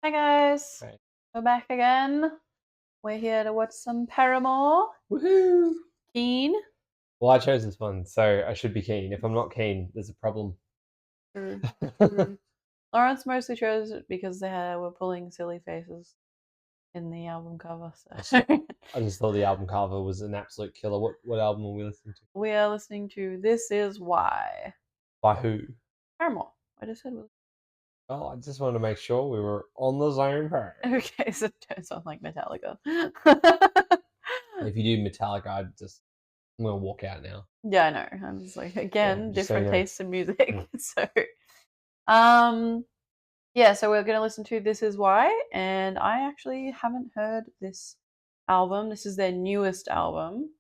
Hi guys, Right. we're back again. We're here to watch some Paramore. Woohoo! Keen? Well, I chose this one, so I should be keen. If I'm not keen, there's a problem. True. True. Lawrence mostly chose it because were pulling silly faces in the album cover. So I just thought the album cover was an absolute killer. What album are we listening to? we are listening to "This Is Why." By who? Paramore. I just said. Oh, I just wanted to make sure we were on the same page. Okay, so it don't sound like Metallica. If you do Metallica, I'm gonna walk out now. Yeah, I know. I'm just like again, Just so you different know. tastes in music. So, um, yeah, so we're going to listen to This Is Why, and I actually haven't heard this album. This is their newest album.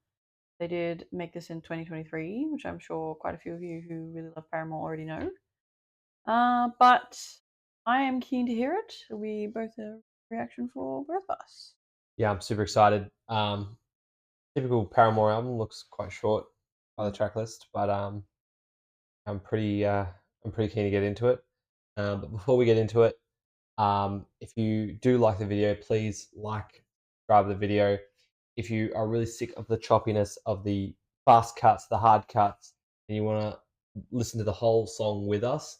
They did make this in 2023, which I'm sure quite a few of you who really love Paramore already know. But I am keen to hear it. We both have a reaction for both of us. Yeah, I'm super excited. Typical Paramore album looks quite short by the track list, but I'm pretty keen to get into it. But before we get into it, if you do like the video, please like, subscribe to the video. If you are really sick of the choppiness of the fast cuts, the hard cuts, and you want to listen to the whole song with us,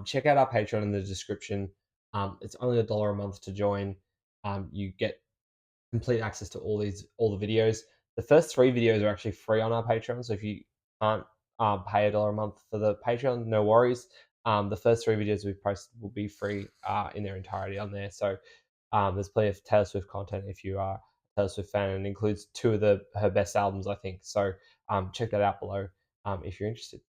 check out our Patreon in the description. It's only $1 a month to join. You get complete access to all the videos. The first 3 videos are actually free on our Patreon, so if you can't pay $1 a month for the Patreon, no worries. The first 3 videos we've posted will be free in their entirety on there. So there's plenty of Taylor Swift content if you are a Taylor Swift fan, and includes 2 of her best albums, I think. So check that out below if you're interested.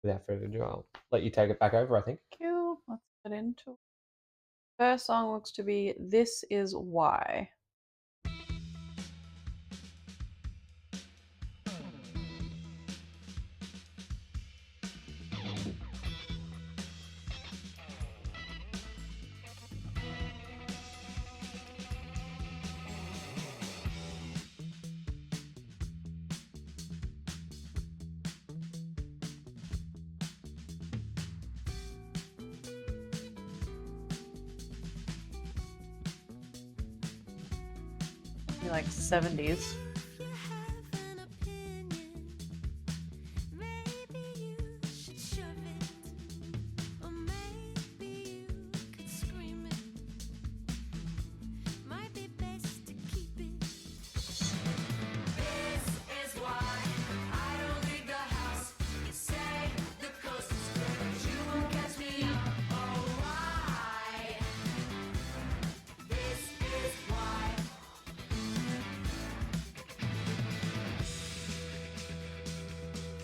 Without further ado, I'll let you take it back over, I think. Cool. Let's get into it. First song looks to be This Is Why. Like 70s.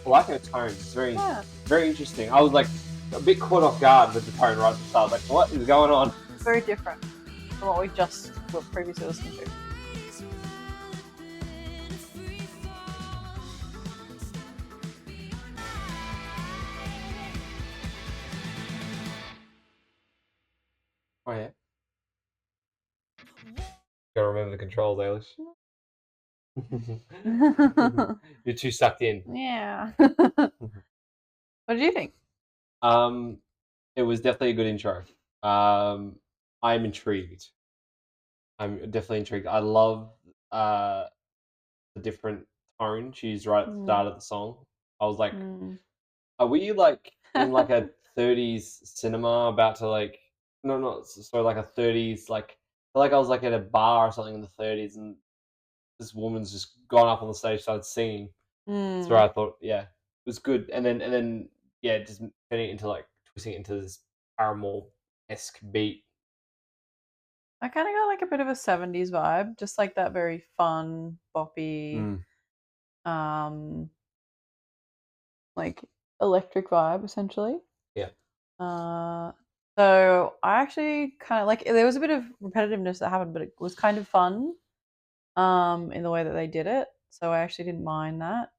I like her tone. It's Yeah. very interesting. I was like a bit caught off guard with the tone right at the start. Like, what is going on? Very different from what we just were previously listening to. Oh yeah. Gotta remember the controls, Eilish. You're too sucked in. Yeah. What did you think? It was definitely a good intro. I'm intrigued. I'm definitely intrigued. I love the different tone she used right at the start of the song. I was like, are we like in like a 30s cinema about to like no sorry, like a 30s like I was like at a bar or something in the 30s, and this woman's just gone up on the stage, started singing. That's where I thought, yeah, it was good. And then yeah, just turning it into like twisting it into this Paramore-esque beat. I kind of got like a bit of a 70s vibe, just like that very fun, boppy, um, like electric vibe essentially. Yeah. So I actually kind of like there was a bit of repetitiveness that happened, but it was kind of fun, in the way that they did it. So I actually didn't mind that.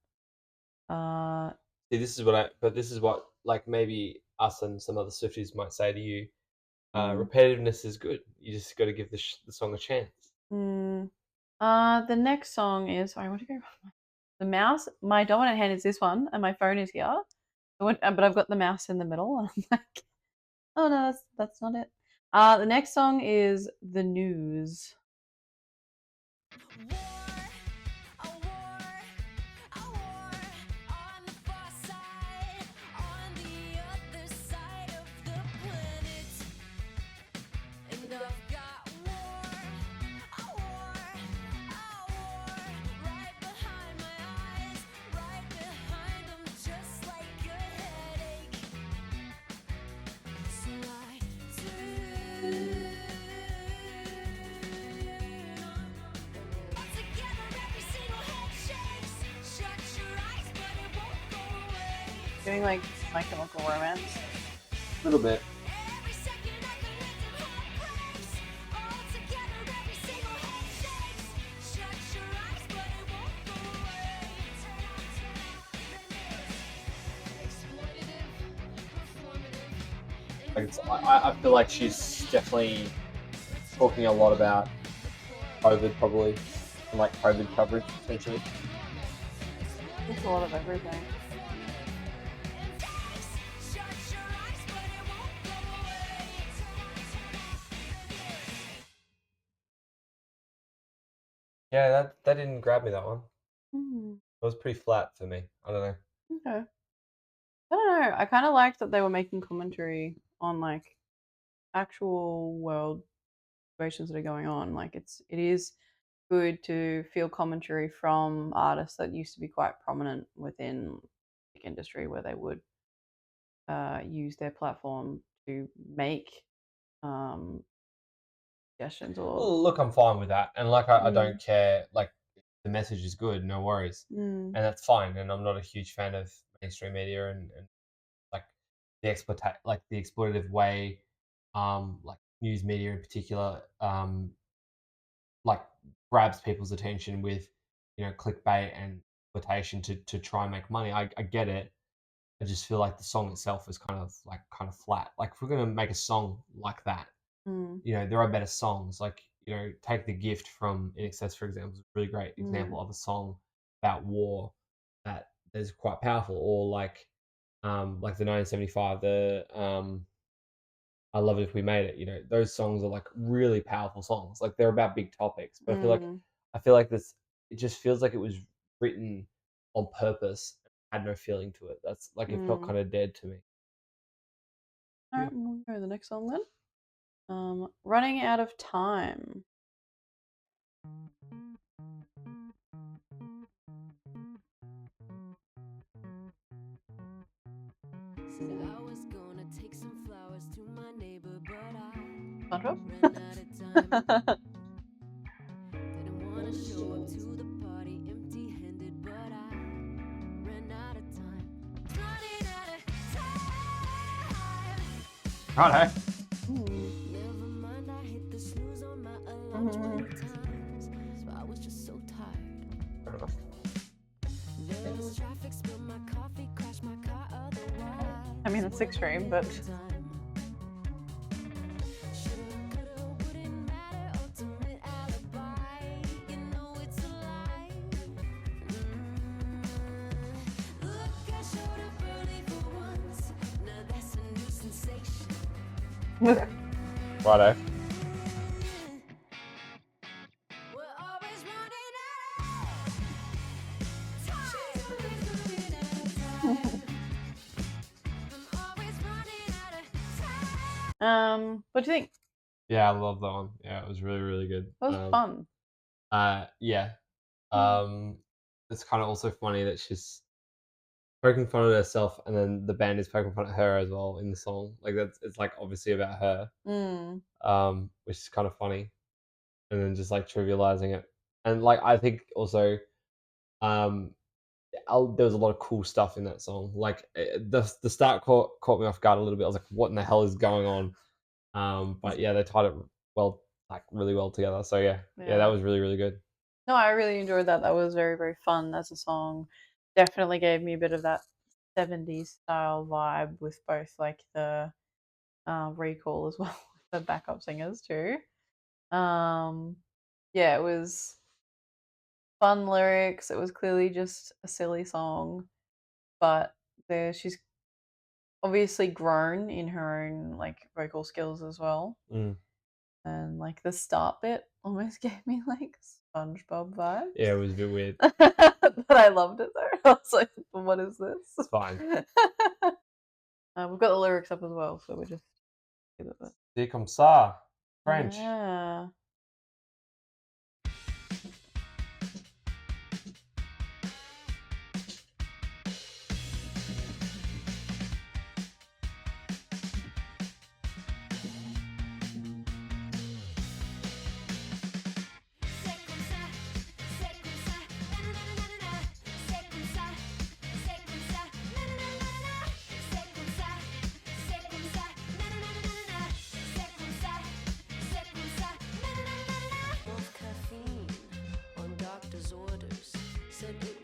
See, this is what like maybe us and some other Swifties might say to you. Repetitiveness is good. You just got to give the song a chance. The next song is sorry, I want to go. The mouse. My dominant hand is this one, and my phone is here. But I've got the mouse in the middle, and I'm like, oh no, that's not it. The next song is The News. Doing like My Chemical Romance. A little bit. Like I feel like she's definitely talking a lot about COVID, probably, and like COVID coverage, essentially. It's a lot of everything. Yeah, that didn't grab me, that one. Mm, It was pretty flat for me. I don't know. okay. I don't know. I kind of liked that they were making commentary on like actual world situations that are going on. Like it is good to feel commentary from artists that used to be quite prominent within the music industry, where they would use their platform to make um, suggestions or. Well, look, I'm fine with that, and like I don't Mm, care. Like the message is good, no worries, mm, and that's fine. And I'm not a huge fan of mainstream media and like the exploitative way, like news media in particular, like grabs people's attention with clickbait and exploitation to try and make money. I get it. I just feel like the song itself is kind of flat. Like if we're gonna make a song like that, mm, there are better songs. Like take the gift from In Excess, for example, is a really great mm, example of a song about war that is quite powerful. Or like the 1975, the I Love It If We Made It. Those songs are like really powerful songs. Like they're about big topics, but mm, I feel like this. It just feels like it was written on purpose. Had no feeling to it. That's like it felt mm. kind of dead to me. All right, we'll go to the next song then. Running Out of Time. Said I was gonna take some flowers to my neighbor, but I SpongeBob? ran out of time. Didn't wanna show up to the party empty handed, but I ran out of time. Running out of time. Righto. Mm. Never mind, I hit the snooze on my alarm Mhm. 20 times. So I was just so tired. Fair enough. There was traffic, spilled my coffee, crashed my car, otherwise. I mean, it's extreme, but Righto. what do you think? Yeah, I love that one. Yeah, it was really, really good. It was fun. Yeah. Mm. Um, it's kind of also funny that she's poking fun at herself, and then the band is poking fun at her as well in the song. Like it's like obviously about her, Mm. which is kind of funny, and then just like trivializing it. And like I think also, um, there was a lot of cool stuff in that song. Like the start caught me off guard a little bit. I was like, what in the hell is going on? But yeah, they tied it well, like really well together. So yeah, that Yeah. was really, really good. No, I really enjoyed that. That was very, very fun as a song. Definitely gave me a bit of that 70s style vibe with both like the recall as well, the backup singers too. Um, yeah, it was fun lyrics. It was clearly just a silly song, but she's obviously grown in her own like vocal skills as well. Mm. And like the start bit almost gave me like SpongeBob vibes. Yeah, it was a bit weird. But I loved it though. I was like, what is this? It's fine. We've got the lyrics up as well, so we're just good at it. C'est comme ça. French. Yeah.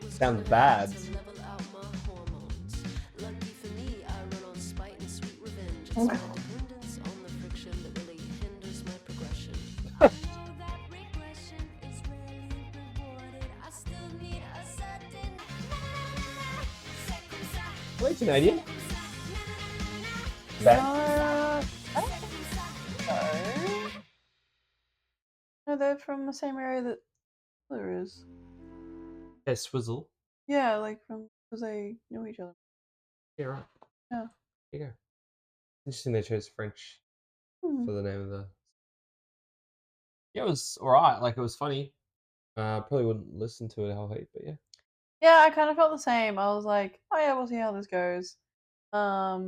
Sounds bad. Are they Canadian? Bad. I don't think so. No, they're from the same area that Taylor is. Yeah, Swizzle. Yeah, like from because they know each other. Yeah, right. Yeah. There you go. Interesting they chose French for the name of the. Yeah, it was alright. Like, it was funny. Probably wouldn't listen to it a whole heap, but yeah. Yeah, I kind of felt the same. I was like, oh yeah, we'll see how this goes. I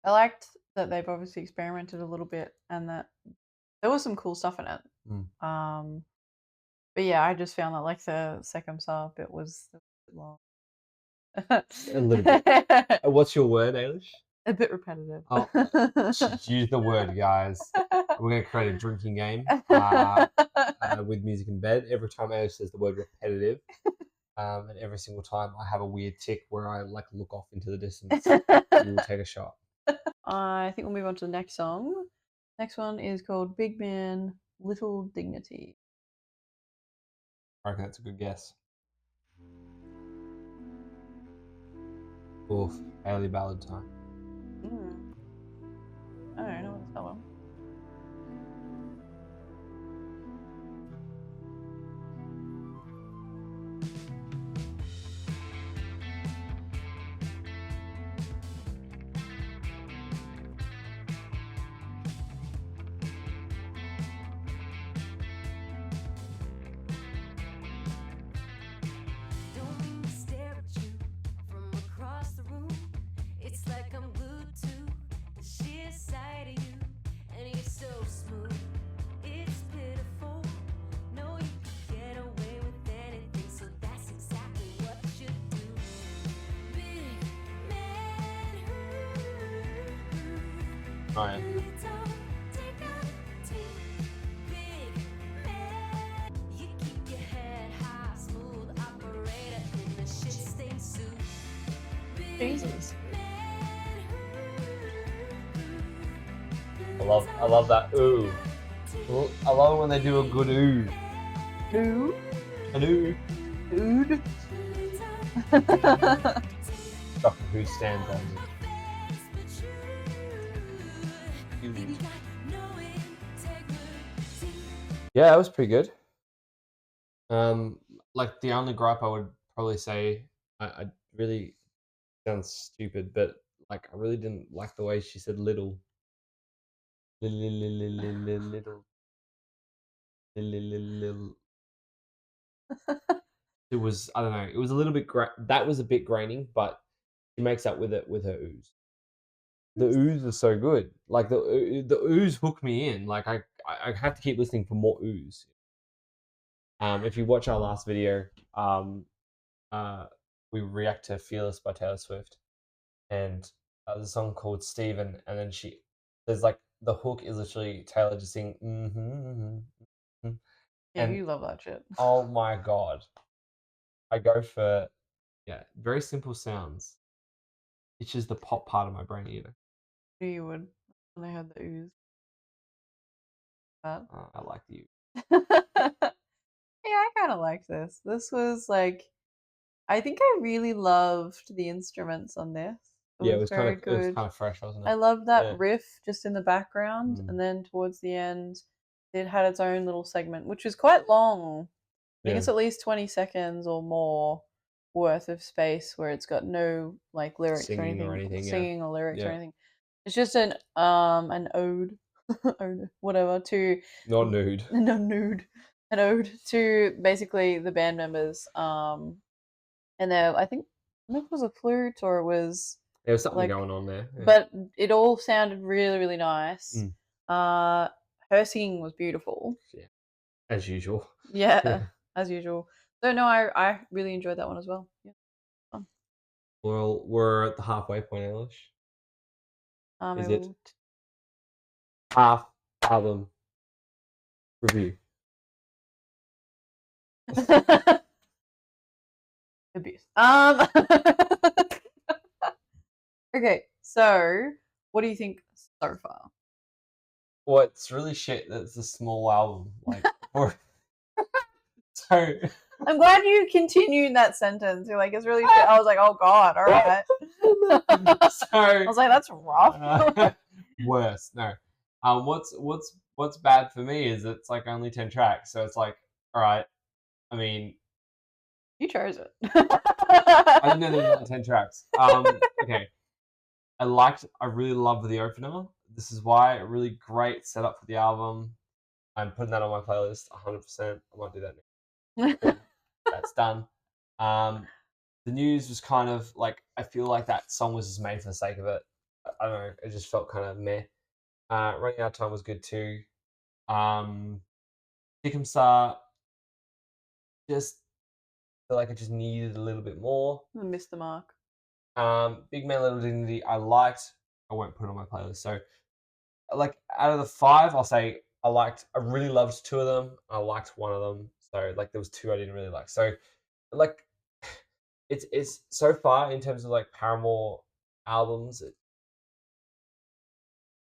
liked that they've obviously experimented a little bit and that there was some cool stuff in it. Mm. But yeah, I just found that like the second song bit was a bit long. A little bit. What's your word, Eilish? A bit repetitive. Oh, use the word, guys. We're going to create a drinking game with music in bed. Every time Eilish says the word repetitive, and every single time I have a weird tick where I like look off into the distance. We will take a shot. I think we'll move on to the next song. Next one is called Big Man, Little Dignity. I reckon that's a good guess. Oof, Hailey ballad time. I don't know what's that one. Oh, yeah. Jesus. I love that ooh. I love when they do a good ooh. Ooh. An ooh. Ood. Doctor Who stands on me. Yeah, that was pretty good. Like the only gripe I would probably say, I really sounds stupid, but like I really didn't like the way she said little. Little. It was, I don't know, it was a little bit that was a bit graining, but she makes up with it with her ooze. The ooze is so good. Like the ooze hooked me in. Like I have to keep listening for more ooze. If you watch our last video, we react to "Fearless" by Taylor Swift, and there's a song called "Steven," and then there's like the hook is literally Taylor just singing, Yeah, and you love that shit. oh my god, I go for very simple sounds. It's just the pop part of my brain, you know. Knew you would when I had the ooze. That. I like the ooze. Yeah, I kind of liked this. This was like, I think I really loved the instruments on this. It Yeah, was very it was good. kind of fresh, wasn't I it? loved that Yeah. riff just in the background, Mm. and then towards the end, it had its own little segment, which was quite long. I think Yeah. it's at least 20 seconds or more worth of space where it's got no like lyrics Singing or anything, yeah. singing or lyrics or Yeah. anything. It's just an ode, whatever to Not nude. no nude, an ode to basically the band members. And there, I think it was a flute or it was There was something like, going on there. Yeah. but it all sounded really, really nice. Mm. Her singing was beautiful. Yeah. As usual. Yeah, as usual. So no, I really enjoyed that one as well. Yeah, fun. Well, we're at the halfway point, Eilish. Is I it will half album review? abuse. Okay, so what do you think so far? Well, it's really shit that it's a small album. Like, for so. I'm glad you continued that sentence. You're like, it's really shit. I was like, oh god, all right. I was like, that's rough. Worse. No. What's bad for me is it's like only 10 tracks, so it's like, all right. I mean, You chose it. I didn't know there was only 10 tracks. Okay. I really loved the opener. This is why a really great setup for the album. I'm putting that on my playlist 100%. I might do that next. That's done. The news was kind of like, I feel like that song was just made for the sake of it. I don't know. It just felt kind of meh. Running Out of Time was good too. Star just feel like it just needed a little bit more. I missed the mark. Big Man Little Dignity I liked. I won't put it on my playlist. So like out of the 5, I'll say I really loved 2 of them. I liked 1 of them. So like there was 2 I didn't really like. So like it's so far in terms of like Paramore albums, it's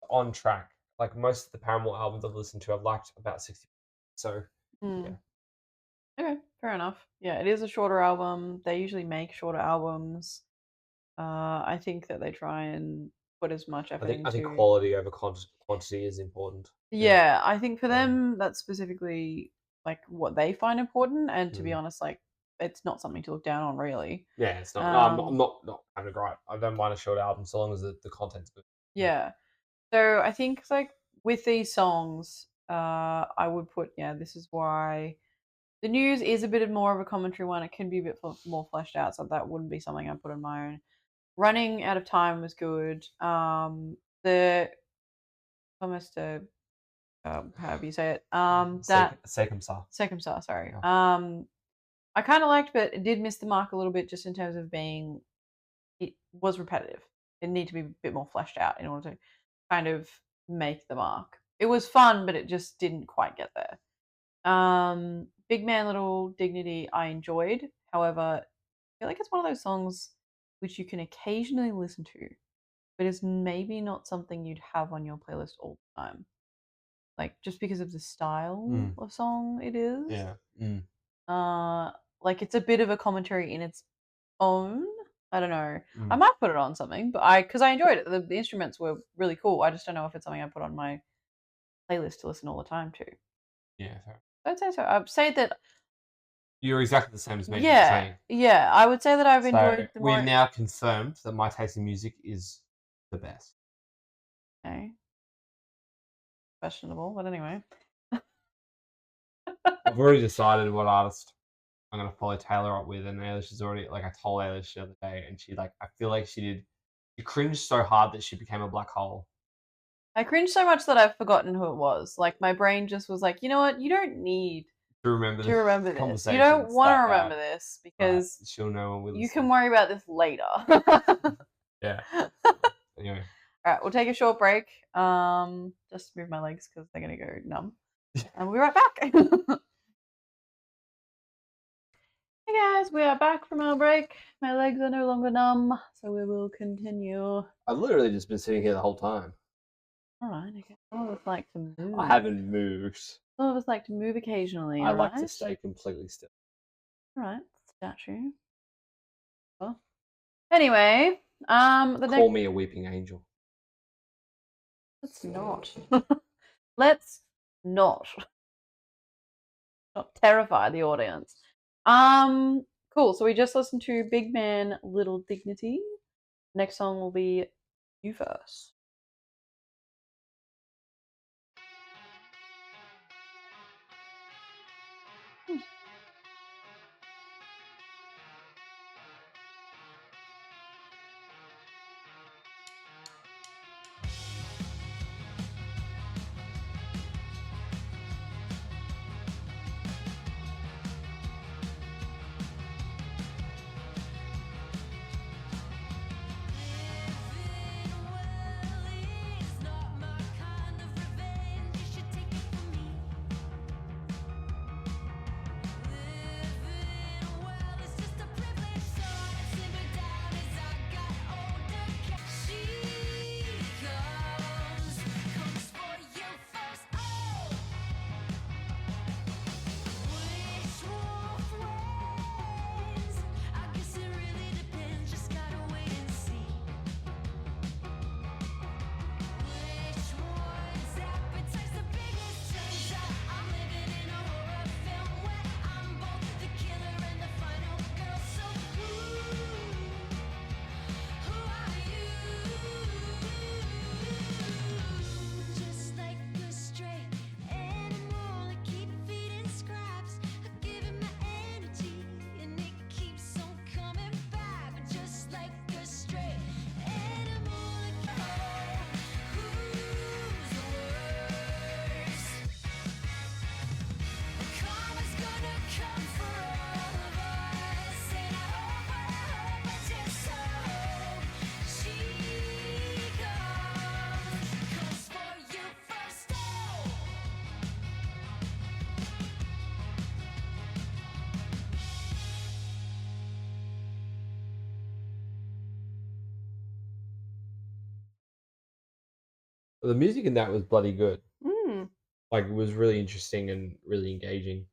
on track. Like most of the Paramore albums I've listened to, I've liked about 60. So yeah. Okay, fair enough. Yeah, it is a shorter album. They usually make shorter albums. I think that they try and put as much effort I think into. quality over quantity is important. Yeah, I think for them that's specifically like what they find important, and to be Mm. honest, like it's not something to look down on, really. Yeah, it's not. No, I'm not having a gripe. I don't mind a short album so long as the content's good. Yeah. So I think like with these songs, I would put This Is Why. The news is a bit of more of a commentary one. It can be a bit more fleshed out, so that wouldn't be something I put on my own. Running Out of Time was good. The almost however you say it. That Circumstar, sorry. Yeah. I kind of liked, but it did miss the mark a little bit, just in terms of being. It was repetitive. It needed to be a bit more fleshed out in order to kind of make the mark. It was fun, but it just didn't quite get there. Big Man Little Dignity I enjoyed. However, I feel like it's one of those songs which you can occasionally listen to, but it's maybe not something you'd have on your playlist all the time. Like just because of the style of song it is. Yeah. Like it's a bit of a commentary in its own. I don't know. I Mm. might put it on something, but because I enjoyed it. The instruments were really cool. I just don't know if it's something I put on my playlist to listen all the time to. Yeah. Fair. I'd say so. I'd say that. You're exactly the same as me. Yeah, yeah. I would say that I've enjoyed the we've more. now confirmed that my taste in music is the best. Okay. Questionable, but anyway. I've already decided what artist I'm gonna follow Taylor up with, and Eilish is already like I told Eilish the other day, and she I feel like she cringed so hard that she became a black hole. I cringed so much that I've forgotten who it was. Like my brain just was like, you know what? You don't need To remember to remember this. You conversations don't want to that remember this because she'll know when we you listen. can worry about this later. Yeah. Anyway. All right, we'll take a short break. Just move my legs because they're gonna go numb, and we'll be right back. Hey guys, we are back from our break. My legs are no longer numb, so we will continue. I've literally just been sitting here the whole time. All right, okay. Some of us like to move. I haven't moved. Some of us like to move occasionally. I like to stay completely still. All right, statue. Well, anyway, The Call next. Me a Weeping Angel. Let's not. Let's not. Not terrify the audience. Cool. So we just listened to Big Man, Little Dignity. Next song will be You First. The music in that was bloody good. Mm. Like, it was really interesting and really engaging.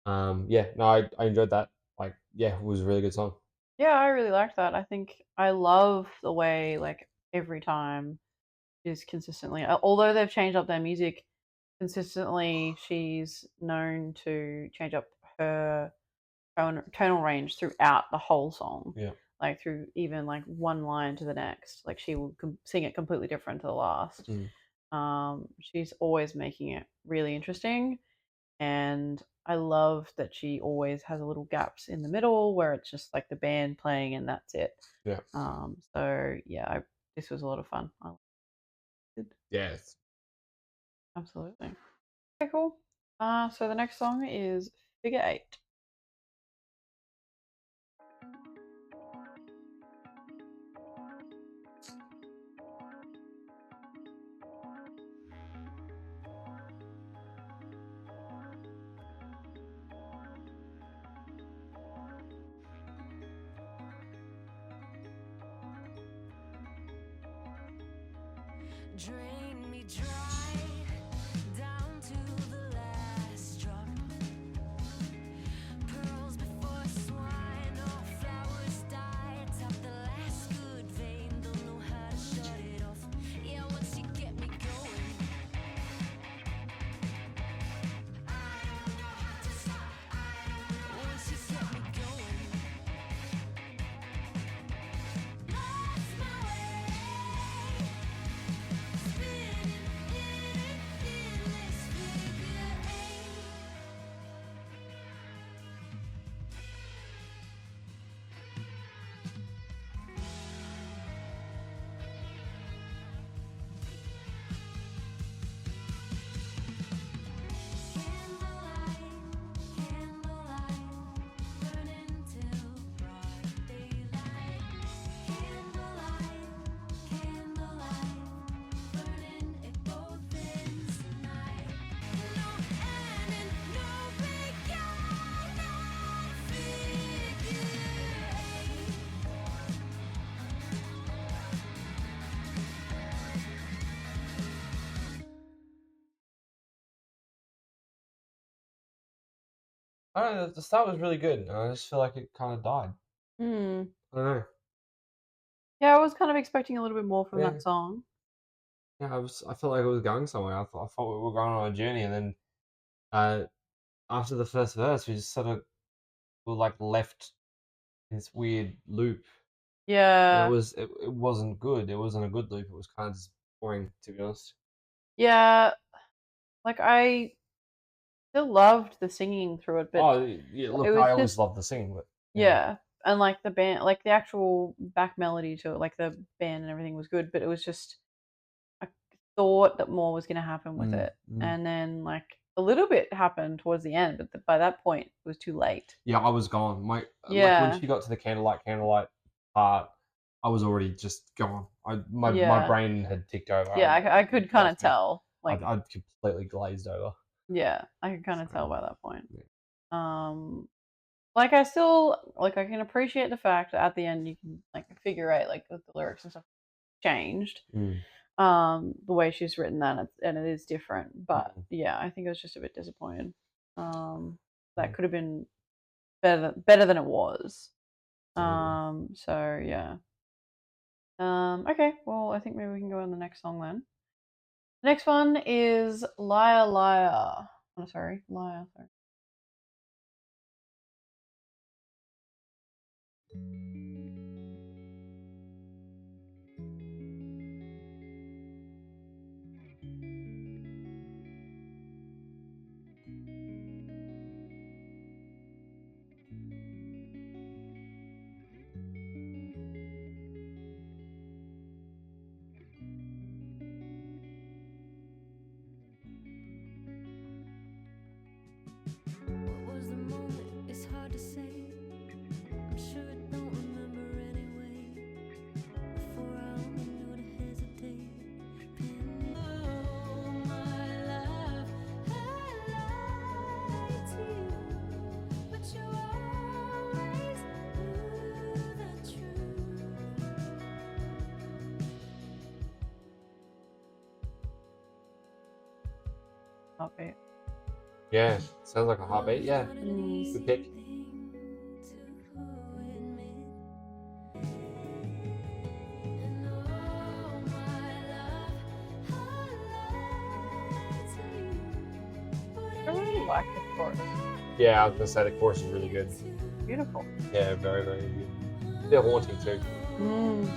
Yeah, no, I enjoyed that. Like, yeah, it was a really good song. Yeah, I really like that. I think I love the way, like, every time is consistently, although they've changed up their music consistently, she's known to change up her tonal range throughout the whole song. Yeah. Like through even like one line to the next, like she will sing it completely different to the last. Mm. She's always making it really interesting, and I love that she always has a little gaps in the middle where it's just like the band playing and that's it. Yeah. So yeah, this was a lot of fun. I liked it. Yes. Absolutely. Okay, cool. So the next song is Figure Eight. Drain me dry down to the last drop. Pearls before swine, all flowers die. Tap the last good vein, don't know how to shut it off. Yeah, once you get me going, I don't know how to stop. Once you get me going, lost my way, spinning in an endless figure eight. Candlelight, burning till broad daylight. Candlelight, burning at both ends tonight. No end and no beginning, figure eight. I don't know. The start was really good. And I just feel like it kind of died. Hmm. I don't know. Yeah, I was kind of expecting a little bit more from Yeah. that song. Yeah, I felt like it was going somewhere. I thought we were going on a journey, and then uh, after the first verse, we just sort of were like left in this weird loop, and Yeah. it wasn't good. It wasn't a good loop. It was kind of just boring, to be honest. Yeah, like I still loved the singing through it, but Oh yeah, it look, was I always just love the singing, but yeah, yeah, and like the band, like the actual back melody to it, like the band and everything was good, but it was just I thought that more was gonna happen with mm, it, mm. and then like a little bit happened towards the end, but by that point it was too late. Yeah, I was gone. My like when Yeah, she got to the candlelight part, I was already just gone. My yeah, brain had ticked over. yeah. I It could kind of lost me. tell, like I'd completely glazed over. yeah, I could kind of tell So by that point. yeah. Um, like I still like I can appreciate the fact that at the end you can like figure out like the lyrics and stuff changed. Mm, The way she's written that and it is different. But mm, yeah, I think I was just a bit disappointed. That mm, could have been better than it was. absolutely. So yeah. Okay, well I think maybe we can go on the next song then. The next one is Liar Liar. Oh, sorry, Liar. Sorry. What was the moment? It's hard to say. I'm sure I don't remember anyway. Before I only knew to hesitate. Oh, my love, I lied to you, but you always knew the truth. Heartbeat. Yeah, sounds like a heartbeat. Yeah, Not an Mm. easy good pick. thing to admit. And oh, my love, I lied to you, but I really like the chorus. Yeah, I was gonna say the chorus is really good. Beautiful. Yeah, very very good. They're haunting too. Mm.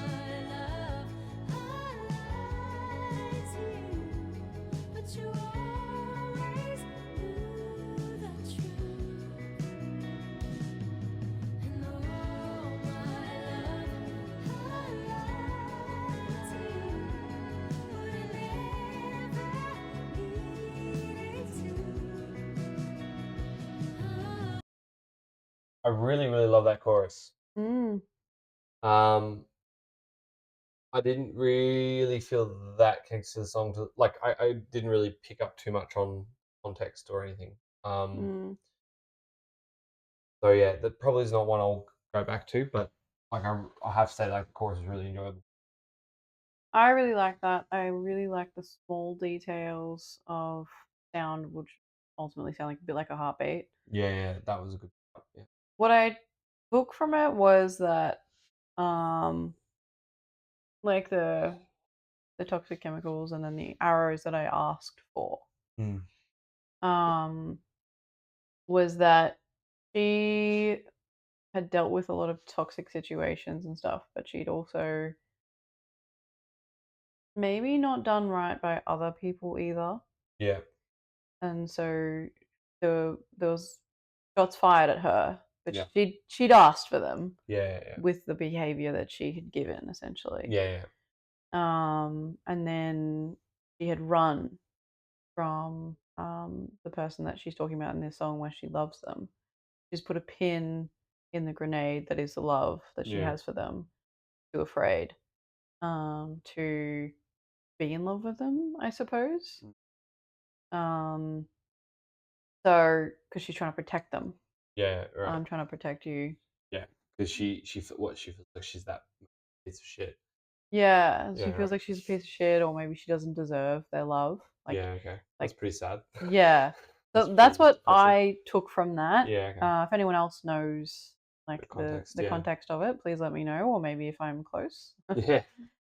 I really really love that chorus. Mm. Um, I didn't really feel that connected to the song. Like I didn't really pick up too much on context or anything. Um, Mm. so yeah, that probably is not one I'll go back to. But like I have to say, like the chorus is really enjoyable. I really like that. I really like the small details of sound, which ultimately sound like a bit like a heartbeat. Yeah, yeah, that was a good part. Yeah, What I took from it was that, um, like the toxic chemicals and then the arrows that I asked for, mm, um, was that she had dealt with a lot of toxic situations and stuff, but she'd also maybe not done right by other people either. yeah, And so there was shots fired at her, but yeah, she'd asked for them yeah, yeah, with the behavior that she had given essentially. yeah, yeah, And then she had run from the person that she's talking about in this song where she loves them. She's put a pin in the grenade that is the love that she yeah, has for them. Too afraid to be in love with them, I suppose. Um, so because she's trying to protect them. yeah, right. I'm trying to protect you. Yeah, because she feels like she's that piece of shit. Yeah, Yeah, she feels right. like she's a piece of shit, or maybe she doesn't deserve their love. Yeah, okay. That's Like, pretty sad. yeah. That's So that's pretty what depressing. I took from that. Yeah, okay. If anyone else knows like context, the yeah. context of it, please let me know, or maybe if I'm close. Yeah,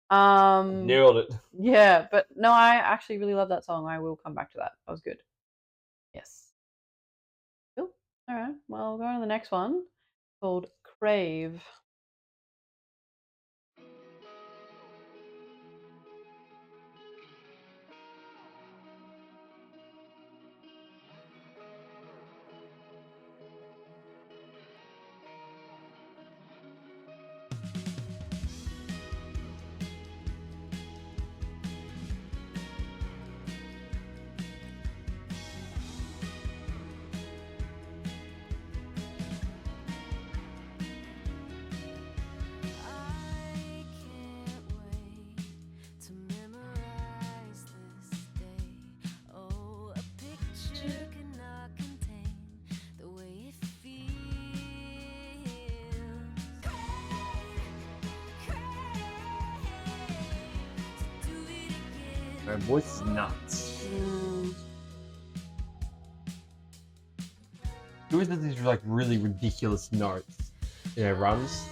Um, nailed it. yeah, but no, I actually really love that song. I will come back to that. That was good. Yes. Cool. All right. Well, going to the next one called Crave. I can't wait to memorize this day. Oh, a picture cannot contain the way it feels. Crave to do it again. My voice is nuts. She always does these like really ridiculous notes. Runs.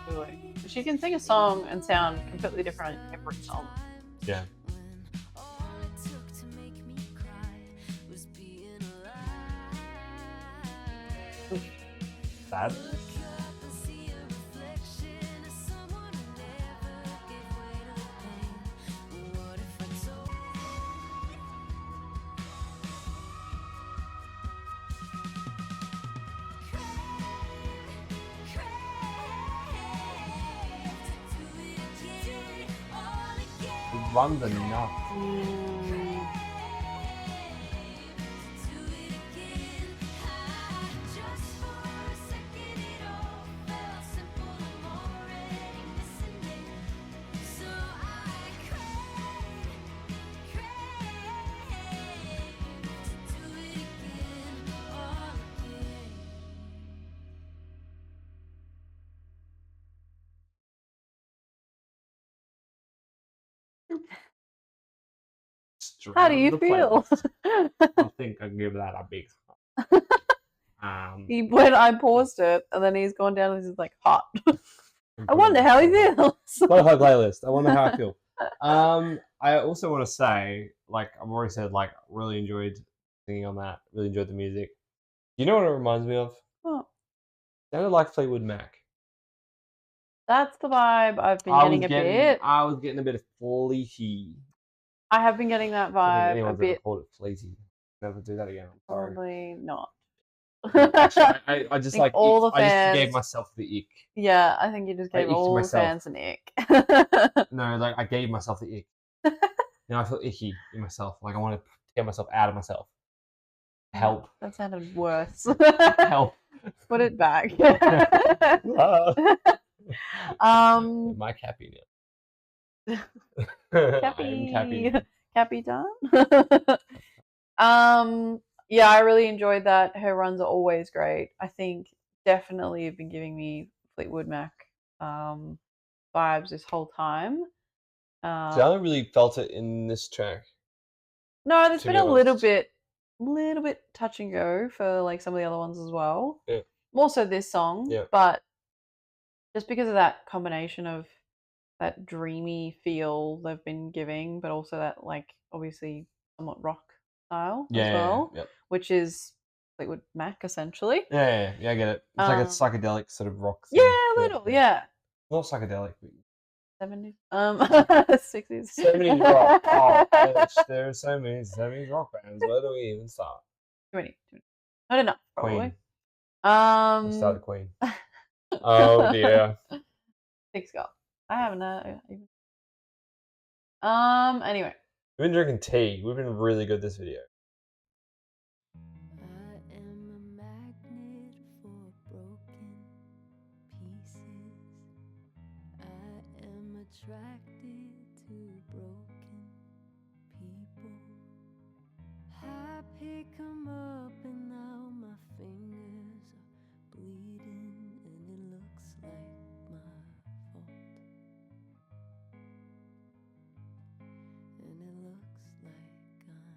Really. She can sing a song and sound completely different every song. Yeah. All it took to make me cry was being alive. Sad. Look up and see a reflection of someone who never gave way to the pain. What if I told Runs are nuts. How do Straight you on the feel? playlist. I think I can give that a big. When I paused it, and then he's gone down and he's like hot. I wonder how he feels. Spotify playlist. I wonder how I feel. I also want to say, like I've already said, like really enjoyed singing on that. Really enjoyed the music. You know what it reminds me of? Oh, Sounded like Fleetwood Mac. that's the vibe I've been getting a bit. I was getting a bit of fleety. I have been getting that I don't think vibe a anyone's ever bit. called it fleety. Never do that again. I'm sorry. Probably not. Actually, I just think like all the I just fans- gave myself the ick. Yeah, I think you just gave icked all the myself. fans an ick. No, like I gave myself the ick. Now I feel icky in myself. Like I want to get myself out of myself. Help. That sounded worse. Help. Put it back. My Cappy now. Cappy. I'm Cappy now. Cappy done. Yeah, I really enjoyed that. Her runs are always great. I think definitely you've been giving me Fleetwood Mac vibes this whole time. So I only really felt it in this track. No, there's to been be a little honest. bit touch and go for like some of the other ones as well. Yeah. More so this song, Yeah. but just because of that combination of that dreamy feel they've been giving, but also that like obviously somewhat rock style as well, Yep. which is Fleetwood Mac essentially. Yeah, I get it. It's like a psychedelic sort of rock thing. Yeah, a little, yeah. Not psychedelic, but 70s, 60s, 70s rock. Oh, bitch, there are so many 70s rock bands. Where do we even start? Too many. Not enough, probably. Queen. Let's start with Queen. Oh dear. Thick skull. I haven't even. Anyway. We've been drinking tea. We've been really good this video. I am a magnet for broken pieces. I am attracted to broken people. I pick 'em up and now my fingers are bleeding and it looks like my fault. And it looks like I'm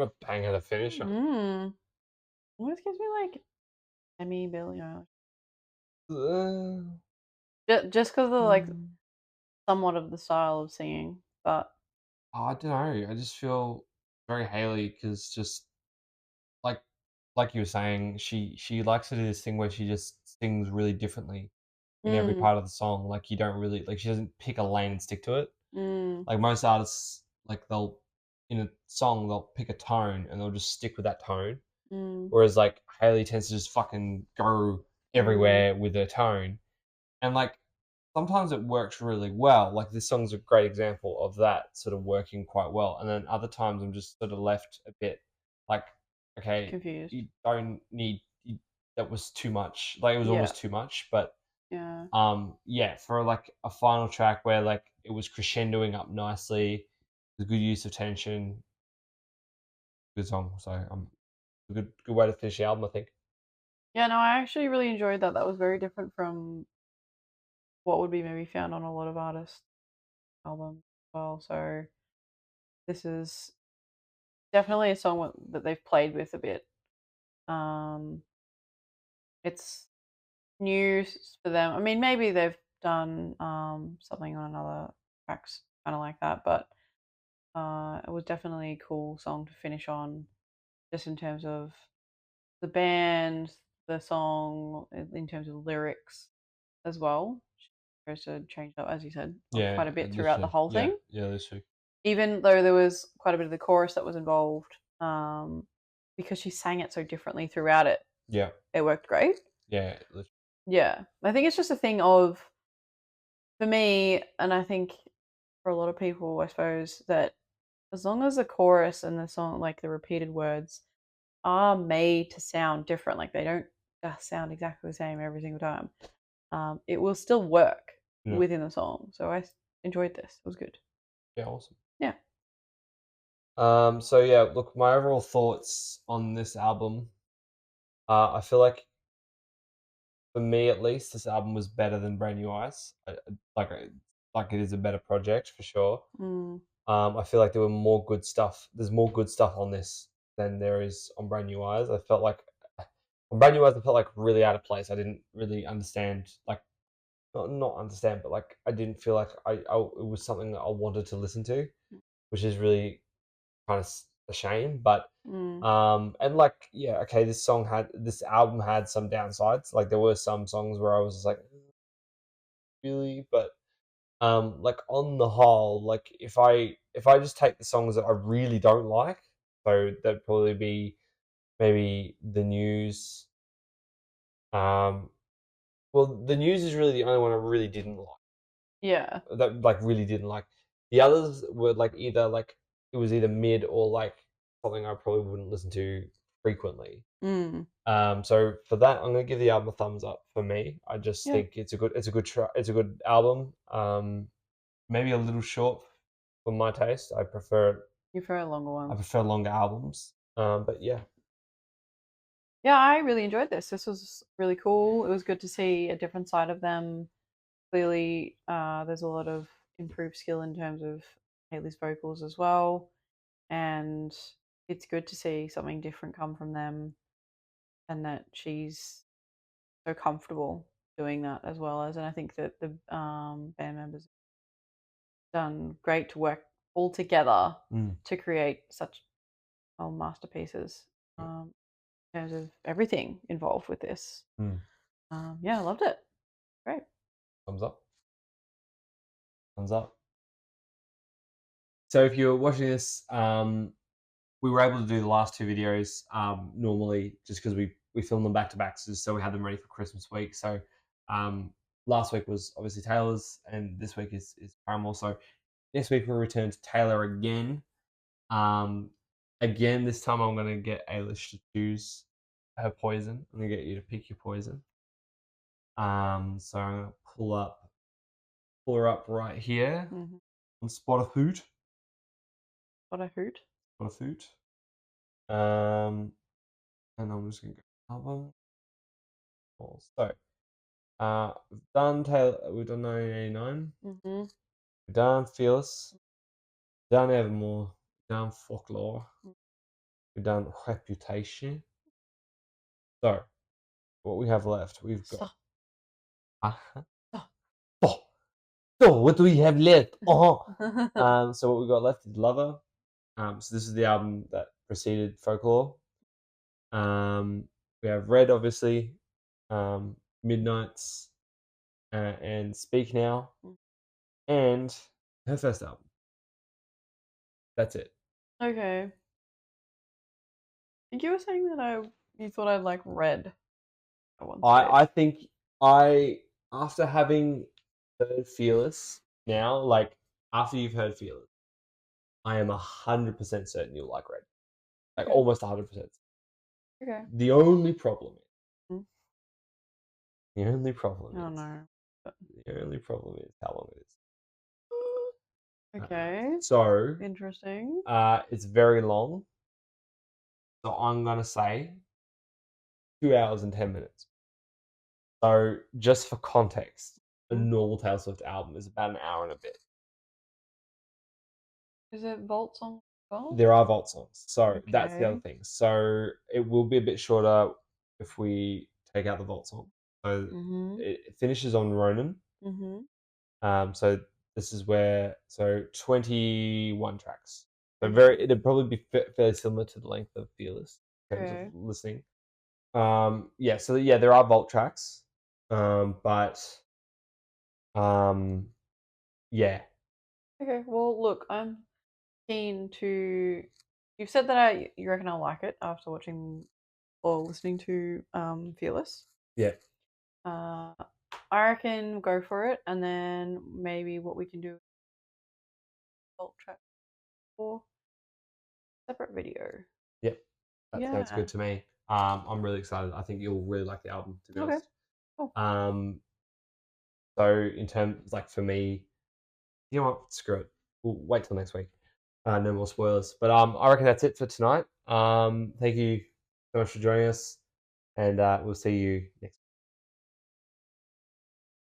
What a banger to finish on. Mm. Always gives me like Emmy Billie Eilish. Just because of like Mm. somewhat of the style of singing, but I don't know. I just feel very Haley because just like like you were saying, she likes to do this thing where she just sings really differently in every mm, part of the song. Like you don't really like she doesn't pick a lane and stick to it. mm, Like most artists, like they'll in a song they'll pick a tone and they'll just stick with that tone. mm, Whereas like Haley tends to just fucking go mm, everywhere with her tone. And like sometimes it works really well. Like this song's a great example of that sort of working quite well. And then other times I'm just sort of left a bit like, okay, confused. you don't need that was too much. Like it was Yeah, almost too much. But yeah, yeah, for like a final track where like it was crescendoing up nicely, the good use of tension, good song. So good way to finish the album, I think. yeah. No, I actually really enjoyed that. That was very different from what would be maybe found on a lot of artists' albums as well. So this is definitely a song that they've played with a bit. Um, it's news for them. I mean, maybe they've done something on another tracks kind of like that, but it was definitely a cool song to finish on, just in terms of the band, the song, in terms of lyrics as well. Goes to change up, as you said, Yeah, quite a bit throughout the literally. whole Yeah, thing. yeah, literally. Even though there was quite a bit of the chorus that was involved, because she sang it so differently throughout it, Yeah, it worked great. yeah, literally. Yeah, I think it's just a thing of, for me, and I think for a lot of people, I suppose, that as long as the chorus and the song, like the repeated words, are made to sound different, like they don't just sound exactly the same every single time, it will still work Yeah, within the song. So enjoyed this. It was good. yeah, awesome. Yeah. So yeah, look, my overall thoughts on this album. I feel like for me at least, this album was better than Brand New Eyes. Like it is a better project for sure. Mm, I feel like there were more good stuff. There's more good stuff on this than there is on Brand New Eyes. I felt like on Brand New Eyes, I felt like really out of place. I didn't really understand, like not understand, but like I didn't feel like it was something that I wanted to listen to, which is really kind of a shame. But mm, and like yeah, okay, this album had some downsides. Like there were some songs where I was just like, really, but like on the whole, like if I just take the songs that I really don't like, so that'd probably be maybe the news. Um, well, the news is really the only one I really didn't like. yeah. That like really didn't like. The others were like either like it was either mid or like something I probably wouldn't listen to frequently. Mm, So for that, I'm gonna give the album a thumbs up. For me, I just yeah. think it's a good album. Maybe a little short for my taste. You prefer longer I ones. prefer longer albums. But yeah, Yeah, I really enjoyed this. This was really cool. It was good to see a different side of them. Clearly, there's a lot of improved skill in terms of Haley's vocals as well, and it's good to see something different come from them, and that she's so comfortable doing that as well as. And I think that the band members done great to work all together mm, to create such masterpieces, yeah, in terms of everything involved with this. mm, Yeah, I loved it. Great. thumbs up, thumbs up. So if you're watching this, we were able to do the last two videos normally just because we filmed them back to back, so we had them ready for Christmas week. So um, last week was obviously Taylor's, and this week is Paramore. So next week we'll return to Taylor again. Um, Again, this time I'm gonna get Eilish to choose her poison. I'm gonna get you to pick your poison. So I'm gonna pull her up right here Mm-hmm. on Spot of Food. What I heard. Spot of Food. Um, and I'm just gonna go album. So, we've done Taylor. We've done 1989. Mm-hmm. We've done Fearless. Done Evermore. Done Folklore. We've done Reputation. So, what we have left, we've got. Uh-huh. Oh, so what do we have left? Uh-huh. So what we've got left is Lover. So this is the album that preceded Folklore. We have Red, obviously, Midnights, and Speak Now, and her first album. That's it. Okay. I think you were saying that you thought I'd like Red at one stage. I think after having heard Fearless now, like after you've heard Fearless, I am 100% certain you'll like Red. Like Okay. almost 100%. Okay. The only problem Hmm? is the only problem Oh is no. the only problem is how long it is. Okay. So Interesting. it's very long. So I'm gonna say 2 hours and 10 minutes. So just for context, a normal Taylor Swift album is about an hour and a bit. Is it Vault song as well? There are vault songs, so that's the other Okay. thing. So it will be a bit shorter if we take out the vault song. So Mm-hmm. it finishes on Ronan. Mm-hmm. So this is where 21 tracks. So Okay. it'd probably be fairly similar to the length of Fearless in terms Okay. of listening. Yeah. So yeah, there are vault tracks, but yeah. Okay. Well, look, I'm keen to. You've said that you reckon I'll like it after watching or listening to Fearless. Yeah. I reckon go for it, and then maybe what we can do Vault track for separate video. Yep. That sounds Yeah. good to me. I'm really excited. I think you'll really like the album, to be Okay. honest. Cool. So in terms, like for me, you know what? Screw it. We'll wait till next week. No more spoilers. But I reckon that's it for tonight. Thank you so much for joining us, and we'll see you next.